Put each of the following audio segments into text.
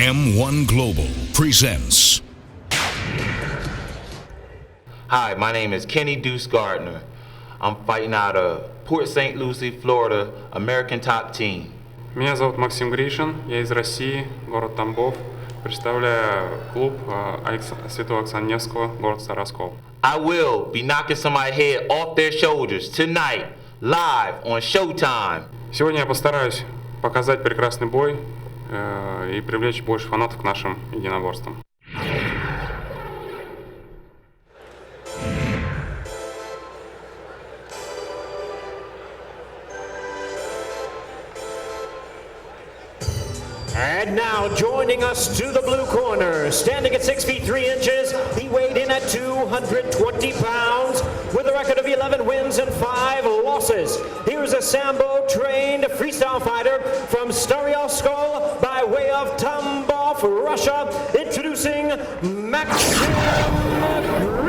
M1 Global presents. Hi, my name is Kenny Deuce Garner. I'm fighting out of Port St. Lucie, Florida, American Top Team. Меня зовут Максим Гришин, я из России, город Тамбов. Представляю клуб Святого Оксана Невского, город Староскол. I will be knocking somebody's head off their shoulders tonight, live on Showtime. Сегодня я постараюсь показать прекрасный бой и привлечь больше фанатов к нашим единоборствам. And now joining us to the blue corner, standing at 6 feet 3 inches, he weighed in at 220 pounds with a record of 11 wins and 5 losses. Here's a Sambo-trained freestyle fighter from Staryovskol by way of Tambov, Russia, introducing Magomed Malikov.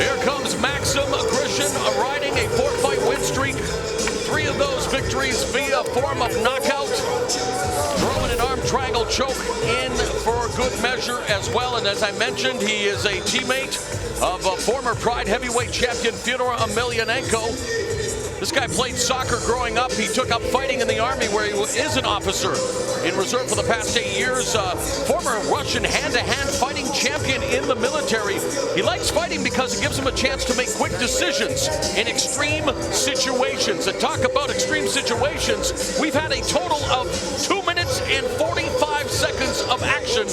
Here comes Maxim Grishin, riding a 4-fight win streak. 3 of those victories via form of knockout. Throwing an arm triangle choke in for good measure as well. And as I mentioned, he is a teammate of former Pride heavyweight champion Fyodor Emelianenko. This guy played soccer growing up. He took up fighting in the army where he is an officer in reserve for the past 8 years. Former Russian hand-to-hand fighting champion in the military. He likes fighting because it gives him a chance to make quick decisions in extreme situations. And talk about extreme situations, we've had a total of 2 minutes and 45 seconds of action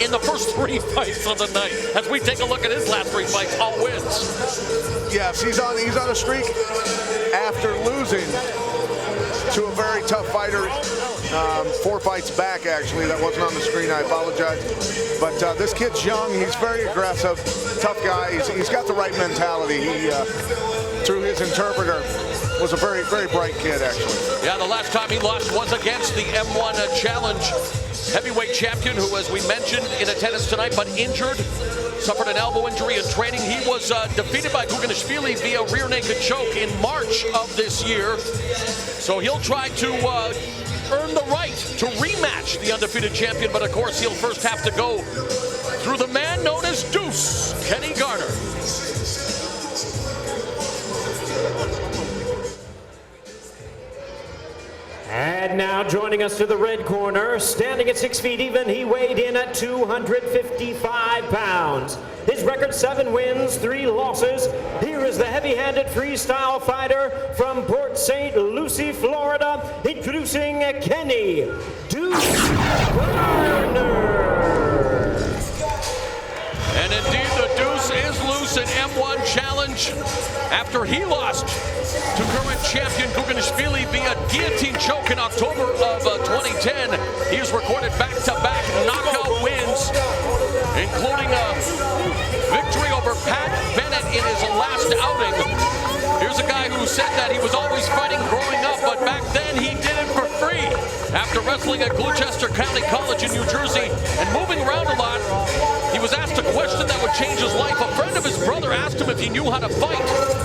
in the first 3 fights of the night. As we take a look at his last 3 fights, all wins. Yes, he's on a streak after losing to a very tough fighter 4 fights back, actually. That wasn't on the screen, I apologize. But this kid's young, he's very aggressive, tough guy. He's got the right mentality. He, through his interpreter, was a very, very bright kid, actually. Yeah, the last time he lost was against the M1 Challenge heavyweight champion, who, as we mentioned, in attendance tonight, but injured. Suffered an elbow injury in training. He was defeated by Gugenishvili via rear naked choke in March of this year. So he'll try to earn the right to rematch the undefeated champion, but of course he'll first have to go through the man known as Deuce, Kenny Garner. And now joining us to the red corner, standing at 6 feet even, he weighed in at 255 pounds. His record 7 wins, 3 losses. Here is the heavy-handed freestyle fighter from Port St. Lucie, Florida, introducing Kenny Deuce Garner. And indeed, the Deuce is loose in M1 Challenge after he lost to current champion Gugenishvili via guillotine choke in October of 2010. He has recorded back-to-back knockout wins, including a victory over Pat Bennett in his last outing. Here's a guy who said that he was always fighting growing up, but back then he did it for free. After wrestling at Gloucester County College in New Jersey and moving around a lot, he was asked a question that would change his life. A friend of his brother asked him if he knew how to fight,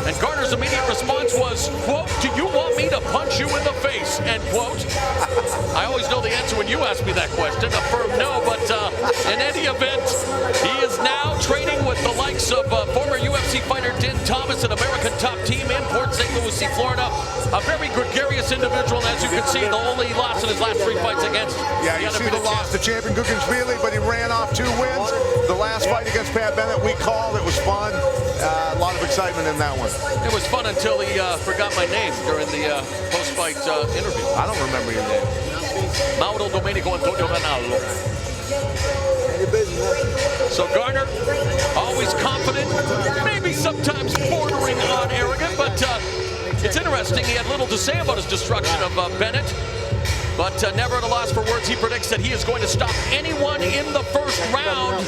and Garner's immediate response was, quote, "Do you want me to punch you in the face?" End quote. I always know the answer when you ask me that question, a firm no, but in any event, he is now training with the likes of former UFC fighter Din Thomas, an American Top Team in Port St. Lucie, Florida. A very gregarious individual, and as you can see, the only loss in his last 3 fights against you see the loss to champion Gugenishvili, but he ran off 2 wins. The last fight against Pat Bennett, we called. It was fun. A lot of excitement in that one. It was fun until he forgot my name during the post-fight interview. I don't remember your name. Mauro Domenico Antonio Ranallo. So Garner, always confident, maybe sometimes bordering on arrogant, but it's interesting. He had little to say about his destruction of Bennett, but never at a loss for words. He predicts that he is going to stop anyone in the first round.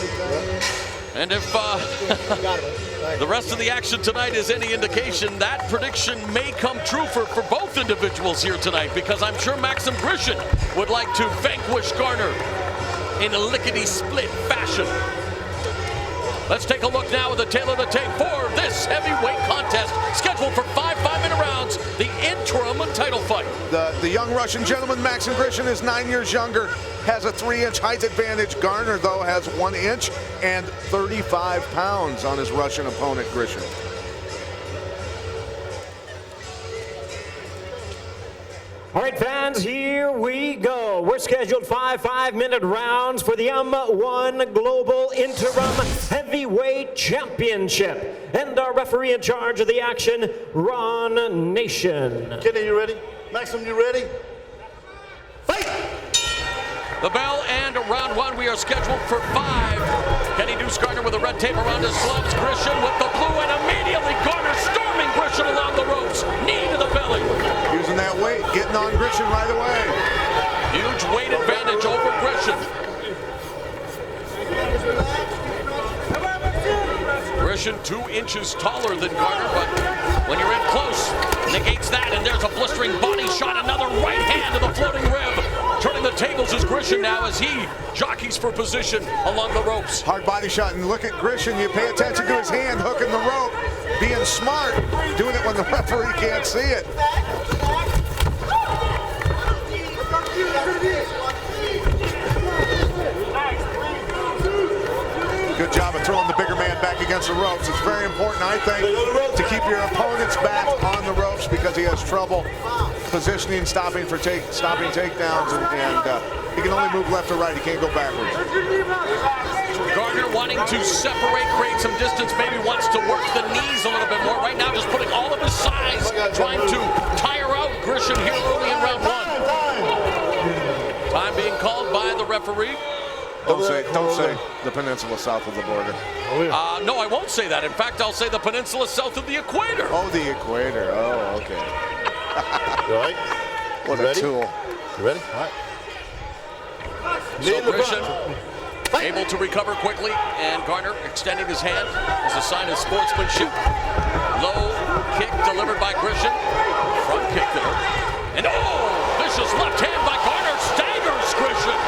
And if the rest of the action tonight is any indication, that prediction may come true for both individuals here tonight, because I'm sure Maxim Grishin would like to vanquish Garner in a lickety-split fashion. Let's take a look now at the tail of the tape for this heavyweight contest, scheduled for 5 5-minute rounds, the interim title fight. The young Russian gentleman, Maxim Grishin, is 9 years younger, has a 3-inch height advantage. Garner, though, has 1 inch and 35 pounds on his Russian opponent, Grishin. All right, fans, here we go. We're scheduled 5 5-minute rounds for the M1 Global Interim Heavyweight Championship. And our referee in charge of the action, Ron Nation. Kenny, you ready? Maxim, you ready? Fight! The bell and round one. We are scheduled for 5. Kenny Deuce Garner with the red tape around his gloves. Grishin with the blue, and immediately Garner storming Grishin along the ropes. Knee to the belly. Using that weight, getting on Grishin right away. Huge weight advantage over Grishin. Grishin 2 inches taller than Garner, but when you're in close, negates that, and there's a blistering body shot. Another right hand to the floating rib. Turning the tables is Grishin now as he jockeys for position along the ropes. Hard body shot, and look at Grishin. You pay attention to his hand hooking the rope, being smart, doing it when the referee can't see it. Good job of throwing the bigger man back against the ropes. It's very important, I think, to keep your opponent's back on the ropes because he has trouble positioning, stopping takedowns, and he can only move left or right. He can't go backwards. Garner wanting to separate, create some distance, maybe wants to work the knees a little bit more. Right now, just putting all of his size, trying to tire out Grishin here early in round one. Time being called by the referee. Don't say the peninsula south of the border. No, I won't say that. In fact, I'll say the peninsula south of the equator. Oh, the equator. Oh, okay. You all right? What You a ready? tool. You ready? All right. So Grishin able to recover quickly, and Garner extending his hand as a sign of sportsmanship. Low kick delivered by Grishin. Front kick there. And vicious left hand by Garner staggers Grishin.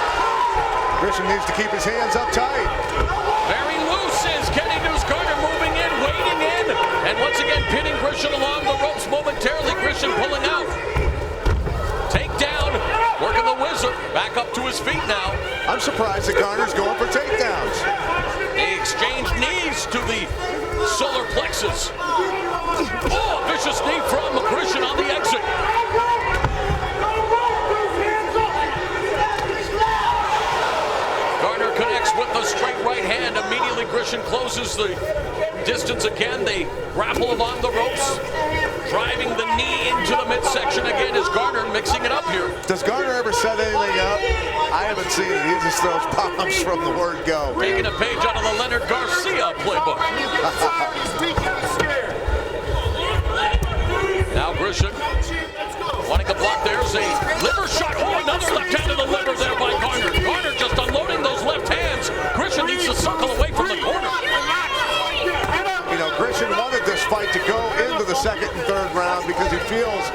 Grishin needs to keep his hands up tight. Very loose is Kenny Deuce Garner, moving in, waiting in, and once again pinning Grishin along the ropes momentarily. Grishin pulling out. Takedown, working the wizard, back up to his feet now. I'm surprised that Garner's going for takedowns. They exchange knees to the solar plexus. Oh, vicious knee from Grishin on the exit. Garner connects with the straight right hand. Immediately Grishin closes the distance again. They grapple along the ropes, driving the knee into the midsection again as Garner mixing it up here. Does Garner ever set anything up? I haven't seen it. He just throws bombs from the word go. Taking a page out of the Leonard Garcia playbook. Now Grishin wanting to block. There's a liver shot. Oh, another left hand to the liver there by Garner. Garner just unloading those left hands. Grishin needs to circle away from the corner. You know, Grishin wanted this fight to go into the second and third round because he feels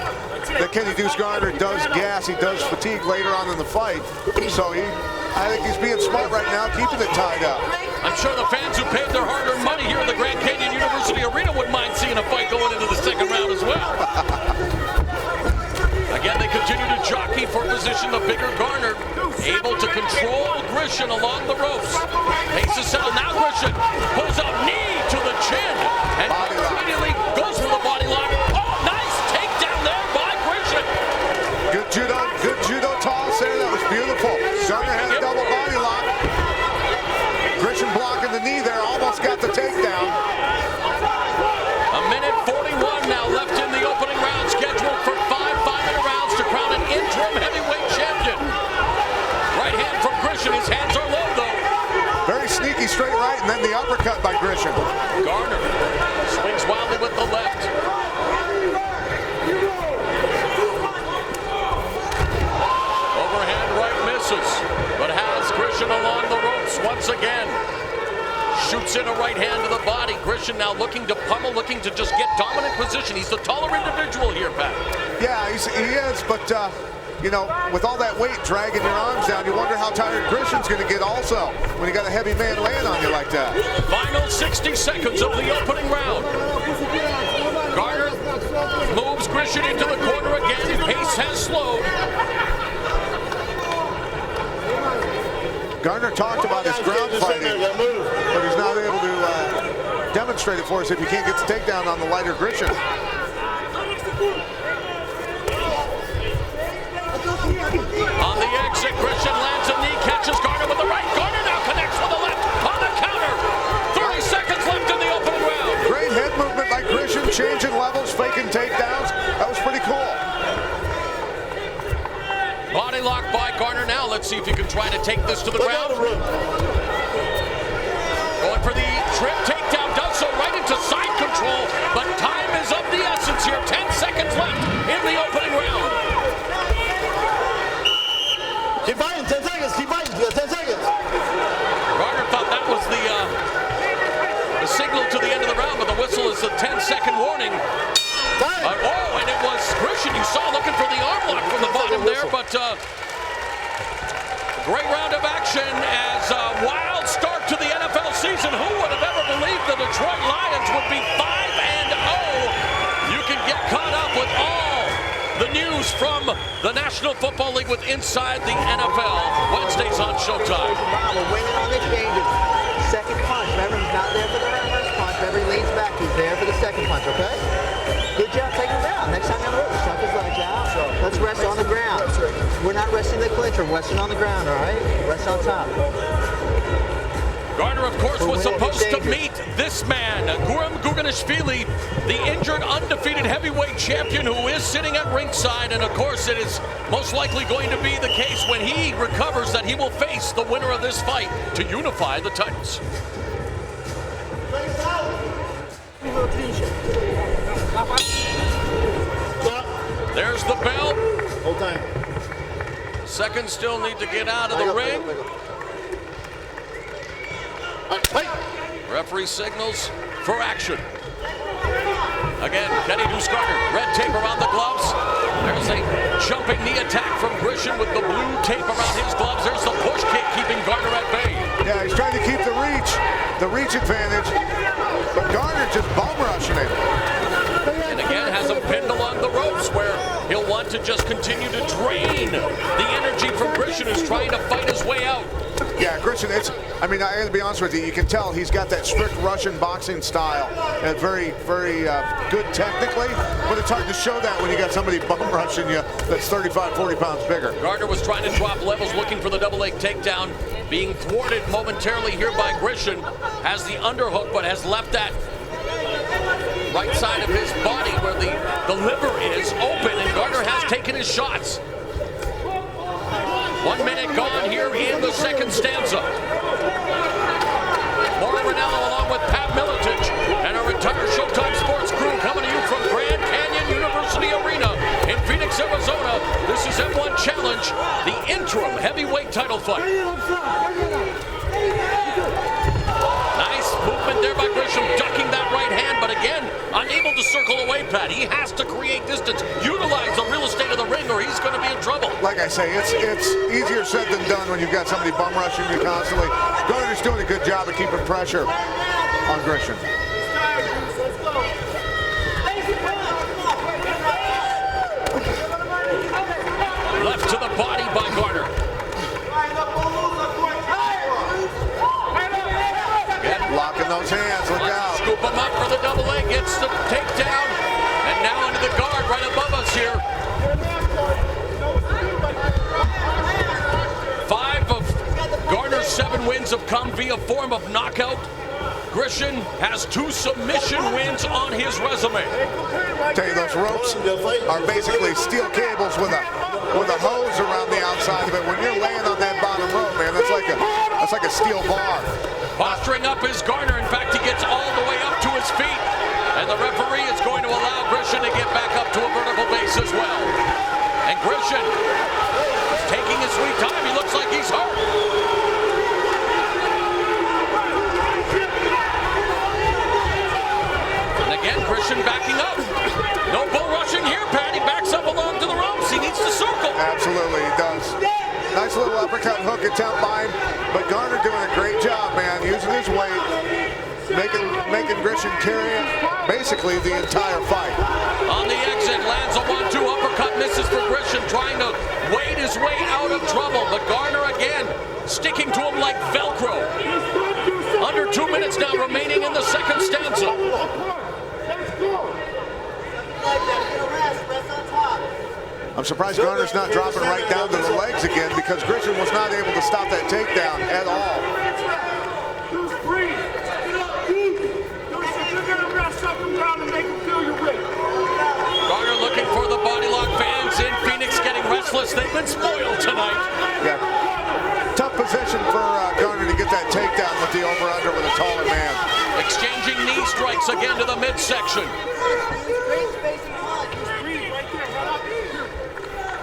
that Kenny Deuce Garner does gas, he does fatigue later on in the fight. So I think he's being smart right now, keeping it tied up. I'm sure the fans who paid their hard-earned money here at the Grand Canyon University Arena wouldn't mind seeing a fight going into the second round as well. Again, they continue to jockey for position. The bigger Garner able to control Grishin along the ropes. Pace is settled. Now Grishin pulls out knee to the chin and immediately goes for the body lock. Oh, nice takedown there by Grishin. Good judo toss there. That was beautiful. Garner had a double body lock. Grishin blocking the knee there. Almost got the takedown. A minute 41 now left in the opening round, scheduled for 5 5-minute rounds to crown an interim heavyweight champion. Right hand from Grishin. His hands are low, though. Very sneaky straight right, and then the uppercut by Grishin. Garner swings wildly with the left. Overhand right misses, but has Grishin along the ropes once again. Shoots in a right hand to the body. Grishin now looking to pummel, looking to just get dominant position. He's the taller individual here, Pat. Yeah, he is, but you know, with all that weight dragging your arms down, you wonder how tired Grishin's going to get also when you got a heavy man laying on you like that. Final 60 seconds of the opening round. Garner moves Moves Grisham into the corner again. Pace has slowed. Garner talked about his ground fighting, but he's not able to demonstrate it for us if he can't get the takedown on the lighter Grisham. On the exit, Grisham lands a knee, catches Garner with the right. Garner now connects with the left on the counter. 30 seconds left in the opening round. Great head movement by Grisham, changing levels, faking takedowns. That was pretty cool. Body lock by Garner now. Let's see if he can try to take this to the ground. Going for the trip takedown, does so right into side control, but time is of the essence here. 10 seconds left in the opening round. Keep fighting, 10 seconds, keep fighting, 10 seconds. Garner thought that was the signal to the end of the round, but the whistle is a 10-second warning. Oh, and it was Grisham, you saw, looking for the arm lock from the bottom there, but great round of action as a wild start to the NFL season. Who would have ever believed the Detroit Lions would be 5-0? You can get caught up with all the news from the National Football League with Inside the NFL, Wednesdays on Showtime. We're winning on exchanges. Second punch. Remember, he's not there for the first punch. Remember, he leans back. He's there for the second punch, okay? Good job taking him down. Next time you're on the road, tuck his legs out. Let's rest on the ground. We're not resting the clinch. We're resting on the ground, all right? Rest on top. Garner, of course, was supposed to meet this man, Guram Gugenishvili, the injured, undefeated heavyweight champion who is sitting at ringside. And, of course, it is most likely going to be the case when he recovers that he will face the winner of this fight to unify the titles. There's the bell. Hold time. Seconds still need to get out of the ring. Referee signals for action. Again, Deuce Garner, red tape around the gloves. There's a jumping knee attack from Grisham with the blue tape around his gloves. There's the push kick keeping Garner at bay. Yeah, he's trying to keep the reach advantage, but Garner just bum rushing him. And again, has him pinned along the ropes where he'll want to just continue to drain the energy from Grisham, who's trying to fight his way out. Yeah, Grisham, I gotta be honest with you, you can tell he's got that strict Russian boxing style. Very, very good technically, but it's hard to show that when you got somebody bum rushing you that's 35, 40 pounds bigger. Gardner was trying to drop levels, looking for the double leg takedown, being thwarted momentarily here by Grisham. Has the underhook, but has left that right side of his body where the liver is open, and Garner has taken his shots. 1 minute gone here in the second stanza. Mauro Ranallo along with Pat Miletich and our entire Showtime Sports crew coming to you from Grand Canyon University Arena in Phoenix, Arizona. This is M1 Challenge, the interim heavyweight title fight. Nice movement there by Grisham, ducking that right hand, but again, unable to circle away, Pat. He has to create distance, utilize the real estate of the ring, or he's going to be in trouble. Like I say, it's easier said than done when you've got somebody bum rushing you constantly. Garner's doing a good job of keeping pressure on Grisham. Left to the body by Garner. Locking those hands, look out. Scoop him up for the double leg, gets the takedown, and now into the guard right above us here. 5 of Garner's 7 wins have come via form of knockout. Grisham has 2 submission wins on his resume. Tell you, those ropes are basically steel cables with a hose around the outside of it. When you're laying on that bottom rope, man, that's like a steel bar. Posturing up is Garner. In fact, he gets all the way up to his feet. And the referee is going to allow Grisham to get back up to a vertical base as well. And Grisham is taking his sweet time. He looks like he's hurt. And again, Grisham backing up. No bull rushing here, Pat. He backs up along to the ropes. He needs to circle. Absolutely, he does. Nice little uppercut hook attempt by him, but Garner doing a great job, man, using his weight, making Grisham carry it basically the entire fight. On the exit, I'm surprised Garner's not dropping right down to the legs again, because Grisham was not able to stop that takedown at all. Garner looking for the body lock. Fans in Phoenix getting restless. They've been spoiled tonight. Yeah. Tough position for Garner to get that takedown with the over-under with a taller man. Exchanging knee strikes again to the midsection.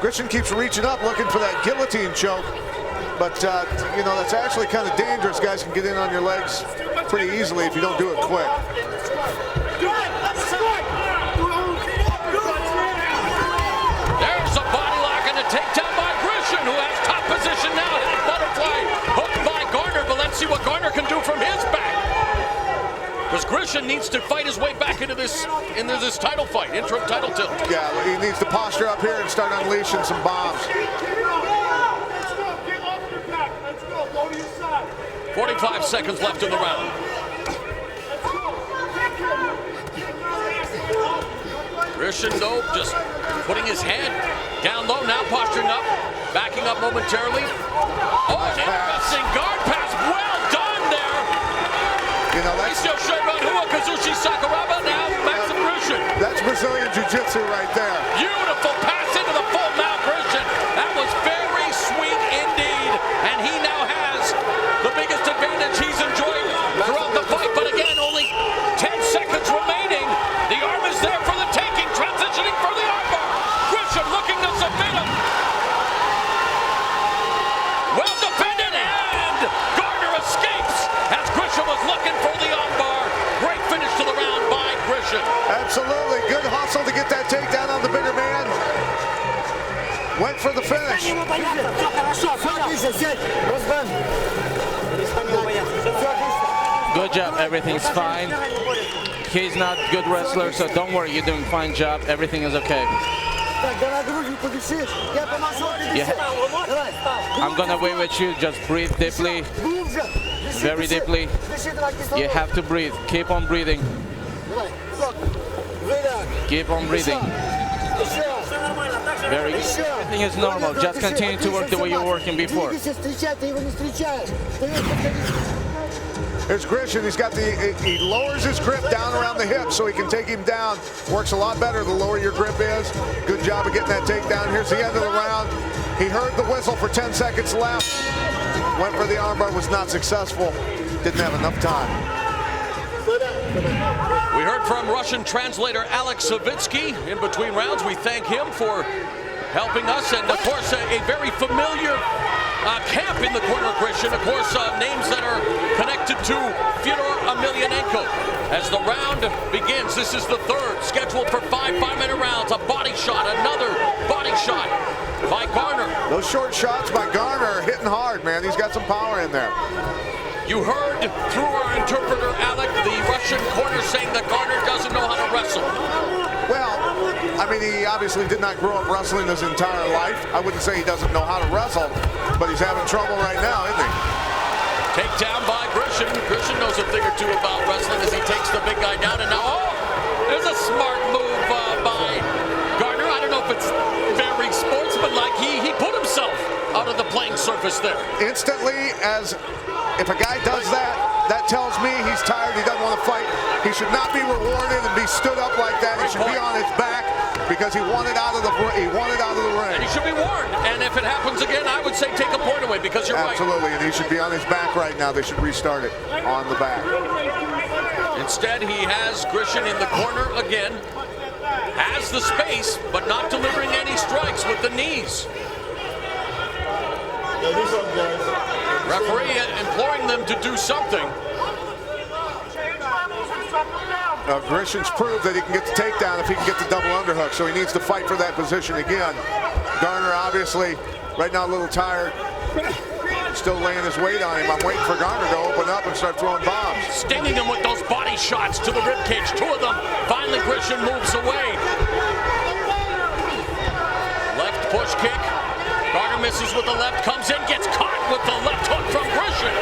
Grisham keeps reaching up looking for that guillotine choke, but you know, that's actually kind of dangerous. Guys can get in on your legs pretty easily if you don't do it quick. There's a body lock and a takedown by Grisham, who has top position now. Butterfly hooked by Garner, but let's see what Garner can do from his back. Because Grisham needs to fight his way back into this title fight, interim title tilt. Yeah, he needs to posture up here and start unleashing some bombs. 45 seconds left in the round. Grisham, though, just putting his head down low, now posturing up, backing up momentarily. Oh, an interesting guard pass. Well done there. You know, that's Kazushi Sakuraba, now Maxim Grisham. That's Brazilian Jiu-Jitsu right there. Beautiful pass into the full mount, Grisham. That was very sweet indeed. And he now has the biggest advantage he's enjoyed throughout the fight. But again, only 10 seconds remaining. The arm is there for the taking, transitioning for the armbar. Grisham looking to submit him. Well defended, and Garner escapes as Grisham was looking for the armbar. Great finish to the round by Grisham. Absolutely. Good hustle to get that takedown on the bigger man. Went for the finish. Good job. Everything's fine. He's not a good wrestler, so don't worry. You're doing a fine job. Everything is okay. Yeah. I'm gonna wait with you. Just breathe deeply. Very deeply. You have to breathe. Keep on breathing. Keep on breathing. Very good. Everything is normal. Just continue to work the way you were working before. There's Grisham. He lowers his grip down around the hip so he can take him down. Works a lot better the lower your grip is. Good job of getting that takedown. Here's the end of the round. He heard the whistle for 10 seconds left. Went for the armbar, was not successful. Didn't have enough time. We heard from Russian translator Alex Savitsky in between rounds. We thank him for helping us, and of course a very familiar camp in the corner of Grisham. Of course, names that are connected to Fyodor Emelianenko. As the round begins, this is the third, scheduled for 5 5-minute rounds. A body shot, another body shot by Garner. Those short shots by Garner are hitting hard, man. He's got some power in there. You heard through our interpreter, Alec, the Russian corner saying that Garner doesn't know how to wrestle. Well, I mean, he obviously did not grow up wrestling his entire life. I wouldn't say he doesn't know how to wrestle, but he's having trouble right now, isn't he? Takedown by Grisham. Grisham knows a thing or two about wrestling as he takes the big guy down. And now, oh, there's a smart move by Garner. I don't know if it's very sportsmanlike. He put himself out of the playing surface there. Instantly, as if a guy does that, that tells me he's tired, he doesn't want to fight. He should not be rewarded and be stood up like that. He should be on his back because he wanted out of the ring. And he should be warned. And if it happens again, I would say take a point away because you're Absolutely, and he should be on his back right now. They should restart it on the back. Instead, he has Grisham in the corner again. Has the space, but not delivering any strikes with the knees. Referee imploring them to do something. Grisham's proved that he can get the takedown if he can get the double underhook, so he needs to fight for that position again. Garner, obviously, right now a little tired. Still laying his weight on him. I'm waiting for Garner to open up and start throwing bombs. Stinging him with those body shots to the ribcage. 2 of them. Finally, Grisham moves away. Left push kick. Garner misses with the left, comes in, gets caught with the left hook from Grisham.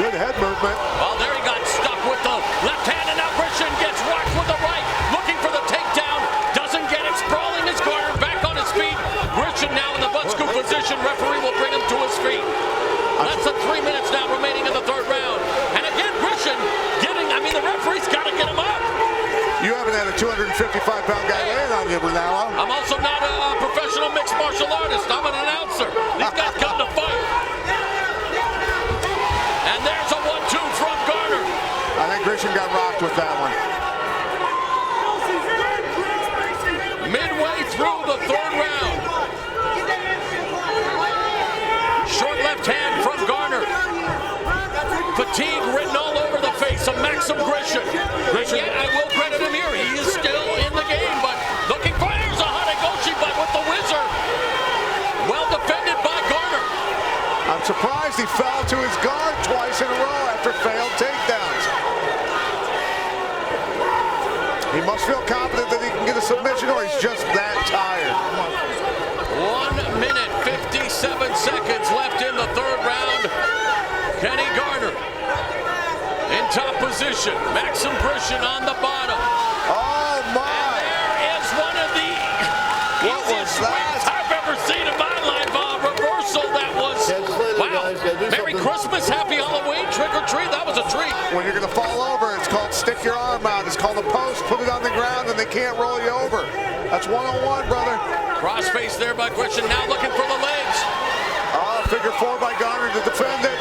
Good head movement. Well, there he got stuck with the left hand, and now Grisham gets rocked with the right. Looking for the takedown. Doesn't get it. Sprawling is Garner. 65-pound guy laying on you, Brunello. I'm also not a professional mixed martial artist. I'm an announcer. These guys come to fight. And there's a 1-2 from Garner. I think Grisham got rocked with that one. Midway through the third round. Short left hand from Garner. Fatigue written all over the face of Maxim Grisham. And yet, I will credit him here. He is still in the game, but looking for there's a Hanegoshi, but with the whizzer. Well defended by Garner. I'm surprised he fell to his guard twice in a row after failed takedowns. He must feel confident that he can get a submission, or he's just that tired. 1 minute, 57 seconds left in the third round. Kenny Garner in top position. Maxim Grisham on the bottom. Oh, my. And there is one of the easiest wins I've ever seen in my life. Reversal that was, wow. Merry Christmas, Happy Halloween, trick or treat. That was a treat. When you're going to fall over, it's called stick your arm out. It's called a post. Put it on the ground, and they can't roll you over. That's one-on-one, brother. Crossface there by Grisham. Now looking for the legs. Oh, figure four by Garner to defend it.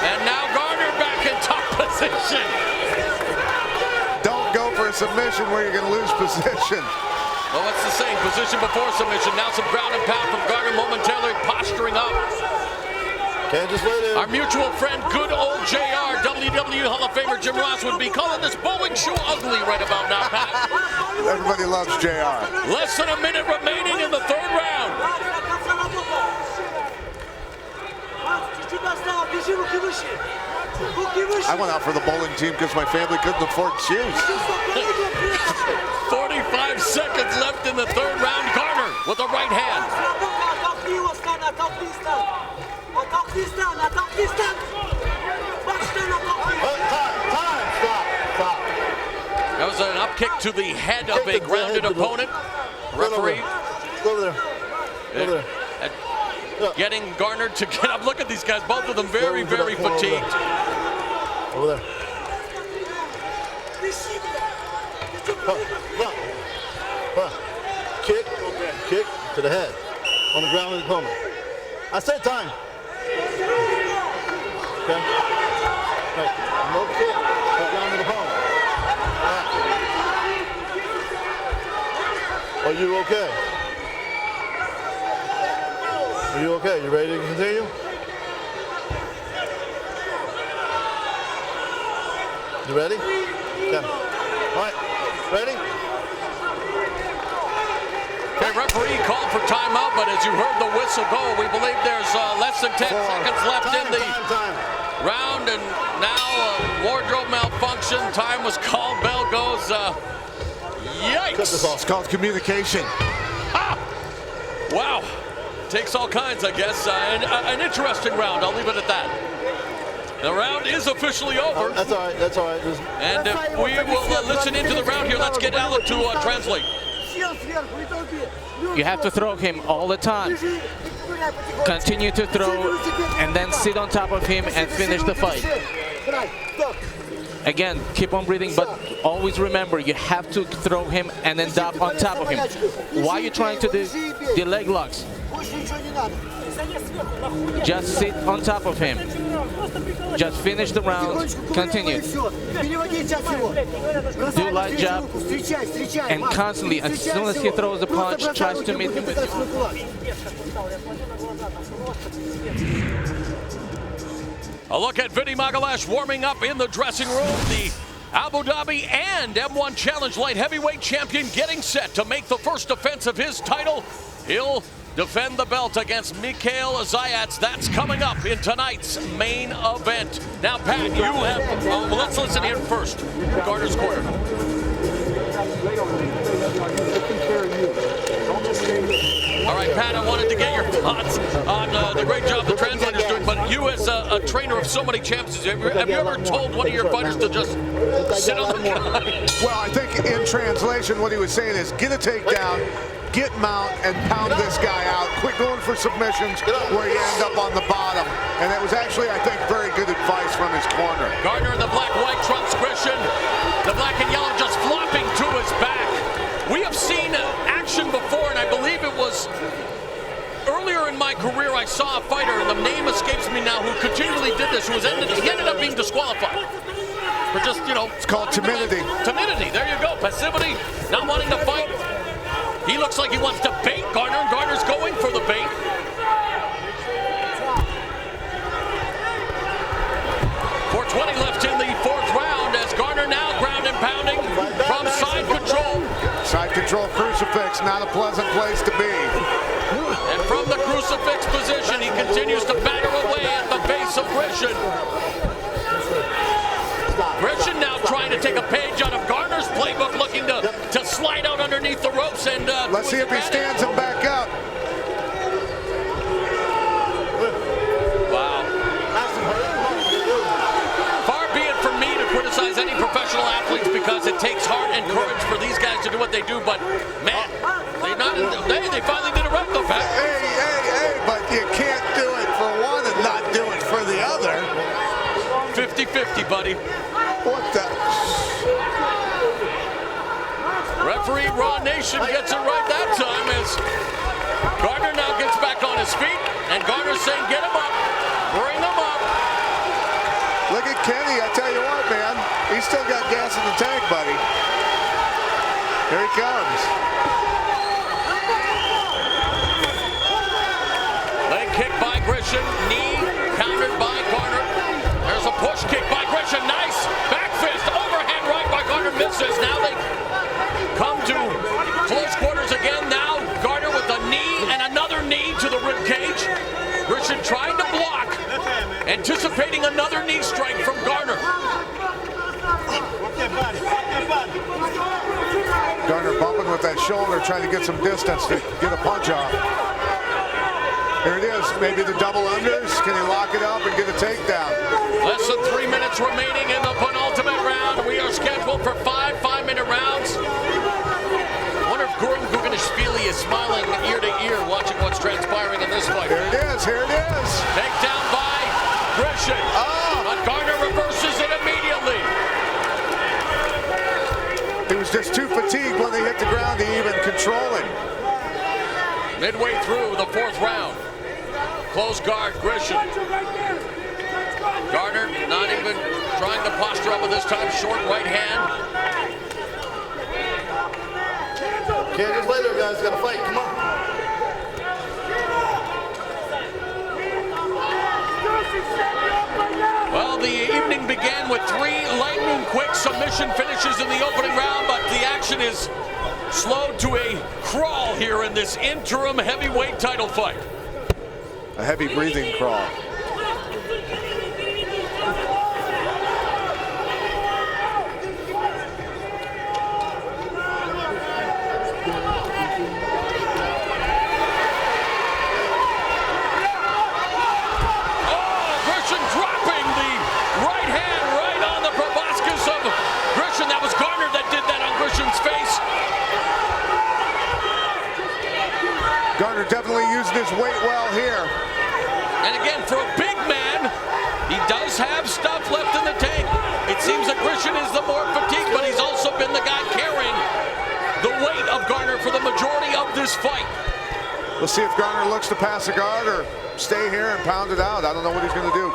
And now Garner back in top position. Don't go for a submission where you're going to lose position. Well, it's the same position before submission. Now some ground and pound from Garner, momentarily posturing up. Our mutual friend, good old JR, WWE Hall of Famer Jim Ross would be calling this Boeing shoe ugly right about now, Pat. Everybody loves JR. Less than a minute remaining in the third round. I went out for the bowling team because my family couldn't afford shoes. 45 seconds left in the third round. Garner with the right hand. That was an up kick to the head of a grounded opponent. Referee. Go over there. Go over there. Getting Garner to get up. Look at these guys, both of them very, very fatigued. Over there. Kick, kick to the head. On the ground of the opponent. I said time. Okay. Right. No kick. On the ground of the opponent. Right. Are you okay? Are you okay? You ready to continue? You ready? Yeah. All right. Ready? Okay, referee called for timeout, but as you heard the whistle go, we believe there's less than 10 seconds left in the round, and now wardrobe malfunction. Time was called. Bell goes. Yikes! It's called communication. Ah! Wow. Takes all kinds, I guess. An interesting round. I'll leave it at that. The round is officially over. That's all right. That's all right. And we will listen into the round here. Let's get Alec to translate. You have to throw him all the time. Continue to throw and then sit on top of him and finish the fight. Again, keep on breathing, but always remember you have to throw him and then drop on top of him. Why are you trying to do the leg locks? Just sit on top of him. Just finish the round. Continue. Do light jab and constantly, as soon as he throws the punch, tries to meet him with A look at Vinny Magalash warming up in the dressing room. The Abu Dhabi and M1 Challenge Light Heavyweight Champion getting set to make the first defense of his title. He'll defend the belt against Mikhail Zayats. That's coming up in tonight's main event. Now, Pat, you have, well, let's listen in first. Garner's corner. All right, Pat, I wanted to get your thoughts on the great job the translator's doing, but you as a trainer of so many champions, have you ever told one of your fighters to just sit on the guy? Well, I think in translation what he was saying is get a takedown, get mount, and pound this guy out. Quit going for submissions where you end up on the bottom. And that was actually, I think, very good advice from his corner. Garner in the black white trumps Grishin. The black and yellow just flopping to his back. We have seen action before, and I believe it was earlier in my career I saw a fighter, and the name escapes me now, who continually did this, he ended up being disqualified. For just, you know... It's called timidity. Timidity, there you go. Passivity, not wanting to fight. He looks like he wants to bait Garner, and Garner's going for the bait. .420 left in the fourth round as Garner now ground and pounding from side control. Side control crucifix, not a pleasant place to be. And from the crucifix position, he continues to batter away at the base of Grishin. Grishin now trying to take a page out of Garner's playbook, looking to slide out underneath the ropes and... let's see if he stands him back up. Wow. Far be it from me to criticize any professional athletes, because it takes heart and courage for these guys to do what they do, but man, they finally did a rep though, Pat. Hey, but you can't do it for one and not do it for the other. 50-50, buddy. What the? Referee Raw Nation gets it right that time as Garner now gets back on his feet, and Garner's saying, get him up, bring him up. Look at Kenny, I tell you what, man, he's still got gas in the tank, buddy. Here he comes. Leg kick by Grishin, knee countered by Garner. There's a push kick by Grishin, nice back fist, overhand right by Garner, misses. Now they come to close quarters again. Now Garner with a knee and another knee to the rib cage. Grishin trying to block, anticipating another knee strike from Garner. Garner bumping with that shoulder, trying to get some distance to get a punch off. Here it is, maybe the double unders. Can he lock it up and get a takedown? Less than 3 minutes remaining in the penultimate round. We are scheduled for 5 5-minute rounds. I wonder if Guram Gugenishvili is smiling ear to ear watching what's transpiring in this fight. Here it is, here it is. Takedown by Grishin. But Garner reverses it immediately. He was just too fatigued when they hit the ground to even control it. Midway through the fourth round. Close guard, Grishin. Garner not even trying to posture up, but this time short right hand. Can't just lay there, guys. Gotta fight. Come on. Well, the evening began with 3 lightning-quick submission finishes in the opening round, but the action is slowed to a crawl here in this interim heavyweight title fight. A heavy breathing crawl. Garner definitely using his weight well here. And again, for a big man, he does have stuff left in the tank. It seems that Grishin is the more fatigued, but he's also been the guy carrying the weight of Garner for the majority of this fight. We'll see if Garner looks to pass a guard or stay here and pound it out. I don't know what he's going to do.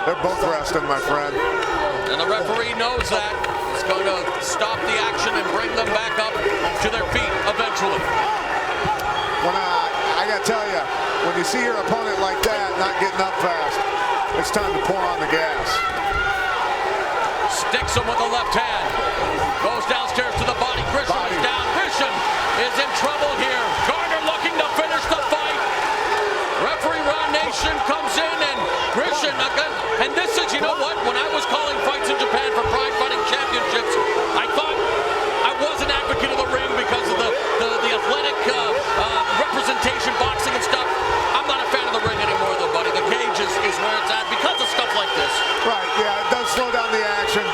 They're both resting, my friend. And the referee knows that. He's going to stop the action and bring them back up to their feet eventually. When I got to tell you, when you see your opponent like that, not getting up fast, it's time to pour on the gas. Sticks him with the left hand. Goes downstairs to the body. Grishin is down. Grishin is in trouble here. Garner looking to finish the fight. Referee Ron Nation comes in, and Grishin, and this is, you know what, when I was calling fights in Japan for Pride Fighting Championships, I thought I was an advocate of the ring because of the athletic representation, boxing and stuff. I'm not a fan of the ring anymore though, buddy. The cage is where it's at because of stuff like this. Right, yeah, it does slow down the action.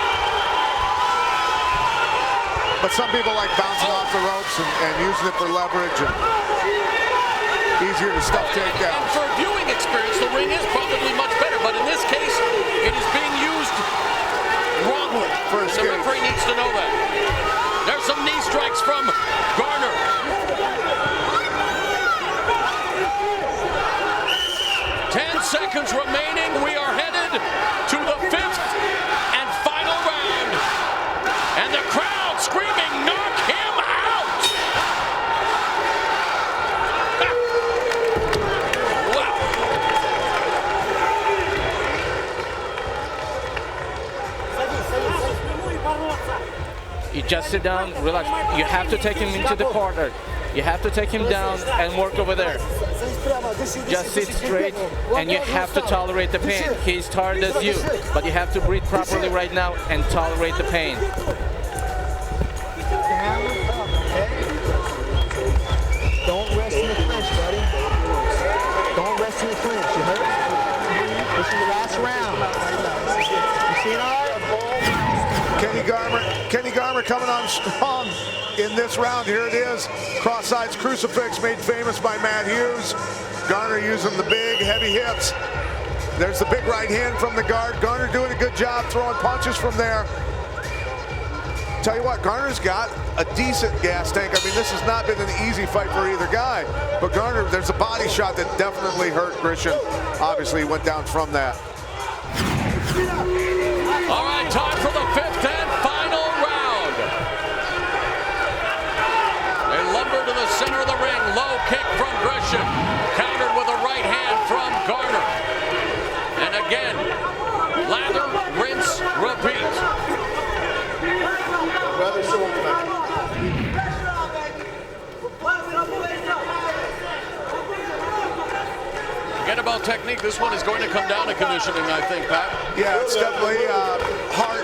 But some people like bouncing off the ropes and using it for leverage. easier to stuff takedown. And for viewing experience, the ring is probably much better, but in this case, it is being used wrongly. The referee needs to know that. There's some knee strikes from Garner. Seconds remaining. We are headed to the 5th and final round. And the crowd screaming, knock him out! Wow. You just sit down, relax. You have to take him into the corner. You have to take him down and work over there. Just sit straight, and you have to tolerate the pain. He's tired as you, but you have to breathe properly right now and tolerate the pain. Don't rest in the clinch, buddy. Don't rest in the clinch, you heard? This is the last round. You see it all right? Kenny Garner coming on strong in this round. Here it is. Cross-sides crucifix made famous by Matt Hughes. Garner using the big, heavy hits. There's the big right hand from the guard. Garner doing a good job throwing punches from there. Tell you what, Garner's got a decent gas tank. I mean, this has not been an easy fight for either guy. But Garner, there's a body shot that definitely hurt Christian. Obviously, he went down from that. All right, time for the 5th and final round. They lumber to the center of the ring. Low kick from Gresham. Countered with a right hand from Garner. And again, lather, rinse, repeat. Forget about technique. This one is going to come down to conditioning, I think, Pat. Yeah, it's definitely hard.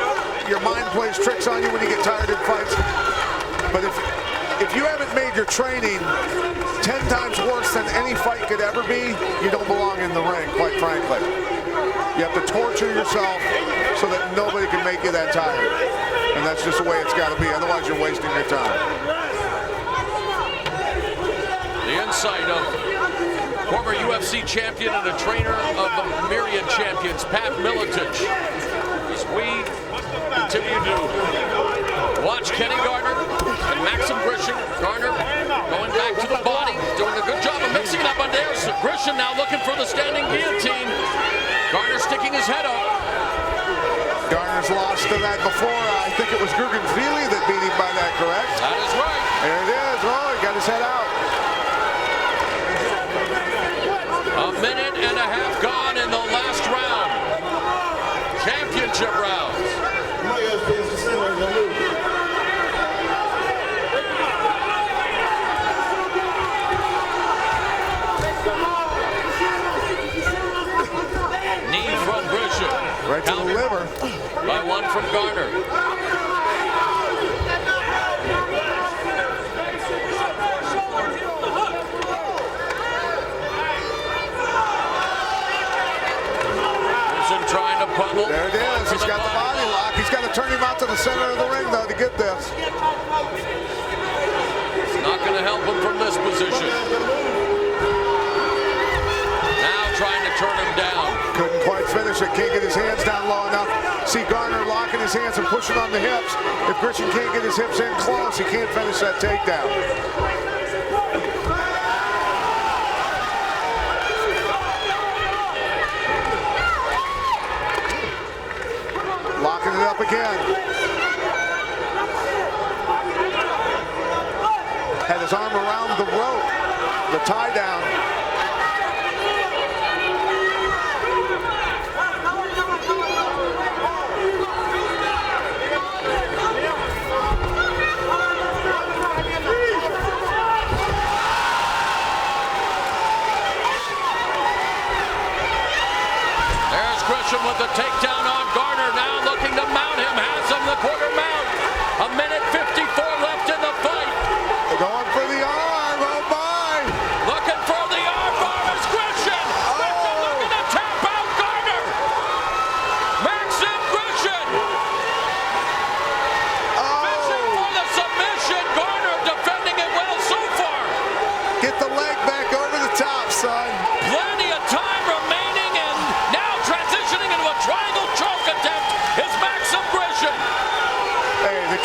Your mind plays tricks on you when you get tired in fights. But if you haven't made your training 10 times worse than any fight could ever be, you don't belong in the ring, quite frankly. You have to torture yourself so that nobody can make you that tired. And that's just the way it's got to be. Otherwise, you're wasting your time. The insight of former UFC champion and a trainer of the myriad champions, Pat Miletich. As we continue to watch Kenny Garner and Maxim Grisham. Garner going back to the body, doing a good job of mixing it up on there. So Grisham now looking for the standing guillotine. Garner sticking his head up. Garner's lost to that before. I think it was Gugenishvili that beat him by that, correct? That is right. There it is. Oh, he got his head out. A minute and a half gone in the last round. Championship rounds. Knee from Grisham. Right to the liver. By one from Garner. Trying to pummel. There it is. He's got the body lock. He's got to turn him out to the center of the ring, though, to get this. It's not going to help him from this position. Now trying to turn him down. Couldn't quite finish it. Can't get his hands down low enough. See Garner locking his hands and pushing on the hips. If Grisham can't get his hips in close, he can't finish that takedown. Locking it up again. Had his arm around the rope, the tie down. There's Grisham with the takedown on Garner, now looking to mount him, has him the quarter mount. A minute 54 left in the fight. Going for the arm, oh my! Looking for the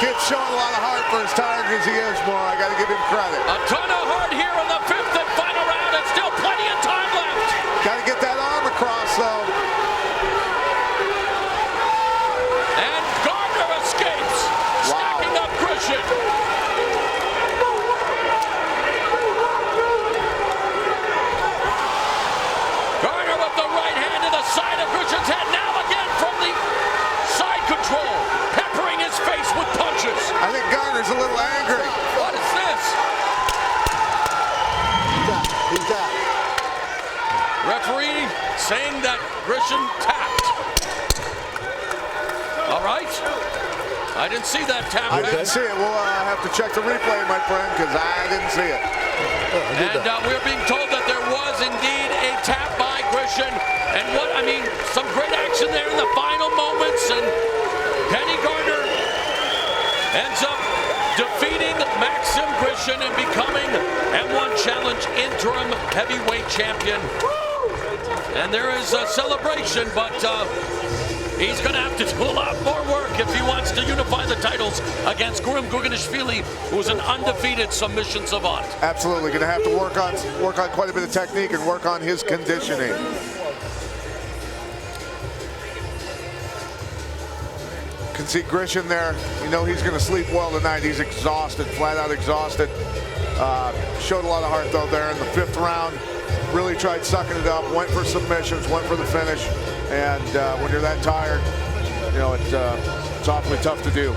kid's showing a lot of heart for as tired as he is, boy. I got to give him credit. A ton of heart here in the 5th and final round, and still plenty of time left. Got to get that arm across, though. And Garner escapes, stacking up Grishin. Garner with the right hand to the side of Grishin's head. Now again from the side control, peppering his face with punches. I think Garner's a little angry. What is this? He's out. Referee saying that Grishin tapped. All right. I didn't see that tap. I didn't see it. We'll have to check the replay, my friend, because I didn't see it. And we're being told that there was indeed a tap by Grishin. And some great action there in the final moments. And Kenny Garner ends up defeating Maxim Grishin and becoming M1 Challenge interim heavyweight champion. And there is a celebration, but he's going to have to do a lot more work if he wants to unify the titles against Guram Gugenishvili, who's an undefeated submission savant. Absolutely, going to have to work on quite a bit of technique and work on his conditioning. Can see Grishin there. You know he's going to sleep well tonight. He's exhausted, flat out exhausted. Showed a lot of heart though there in the 5th round. Really tried sucking it up, went for submissions, went for the finish. And when you're that tired, you know, it's awfully tough to do.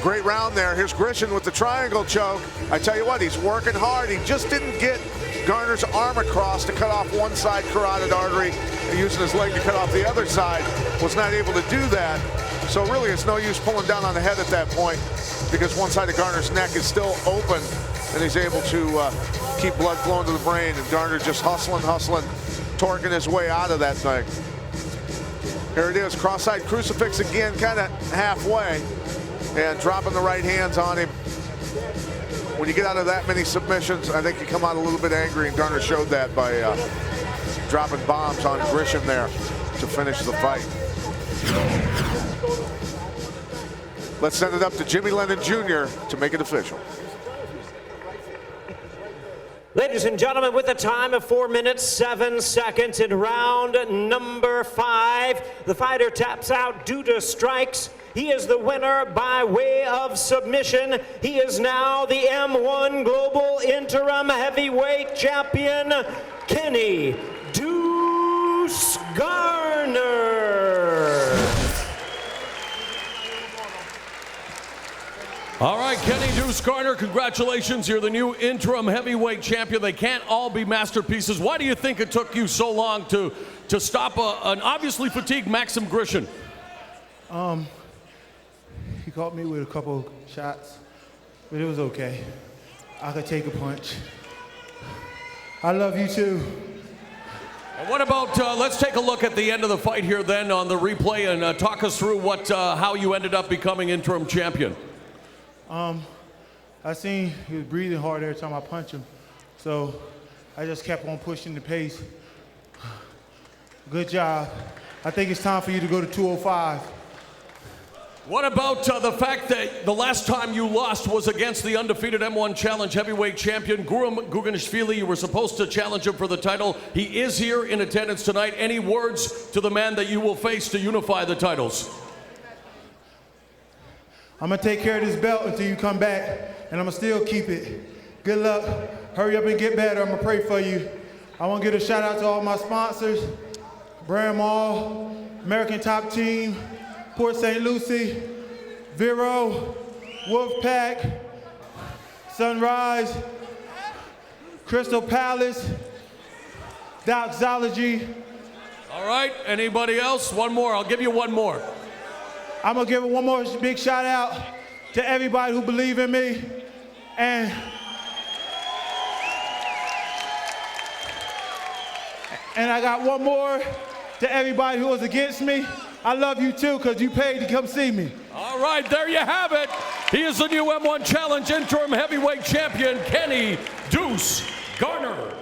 Great round there. Here's Grishin with the triangle choke. I tell you what, he's working hard. He just didn't get Garner's arm across to cut off one side carotid artery and using his leg to cut off the other side. Was not able to do that. So really, it's no use pulling down on the head at that point because one side of Garner's neck is still open and he's able to keep blood flowing to the brain. And Garner just hustling, torquing his way out of that thing. Here it is, cross-side crucifix again, kind of halfway. And dropping the right hands on him. When you get out of that many submissions, I think you come out a little bit angry, and Garner showed that by dropping bombs on Grishin there to finish the fight. Let's send it up to Jimmy Lennon Jr. to make it official. Ladies and gentlemen, with a time of 4 minutes, 7 seconds in round number 5, the fighter taps out due to strikes. He is the winner by way of submission. He is now the M1 Global Interim Heavyweight Champion, Kenny Deuce Garner. All right, Kenny Deuce Garner, congratulations. You're the new interim heavyweight champion. They can't all be masterpieces. Why do you think it took you so long to stop an obviously fatigued Maxim Grishin? He caught me with a couple shots, but it was okay. I could take a punch. I love you too. And what about, let's take a look at the end of the fight here then on the replay and talk us through how you ended up becoming interim champion. I seen he was breathing hard every time I punched him, so I just kept on pushing the pace. Good job. I think it's time for you to go to 205. What about the fact that the last time you lost was against the undefeated M1 Challenge heavyweight champion, Guram Gugenishvili? You were supposed to challenge him for the title. He is here in attendance tonight. Any words to the man that you will face to unify the titles? I'm gonna take care of this belt until you come back, and I'm gonna still keep it. Good luck. Hurry up and get better. I'm gonna pray for you. I wanna give a shout out to all my sponsors, Brand Mall, American Top Team, Port St. Lucie, Vero, Wolfpack, Sunrise, Crystal Palace, Doxology. All right, anybody else? One more, I'll give you one more. I'm gonna give one more big shout out to everybody who believe in me. And I got one more to everybody who was against me. I love you too, because you paid to come see me. All right, there you have it. He is the new M1 Challenge interim heavyweight champion, Kenny Deuce Garner.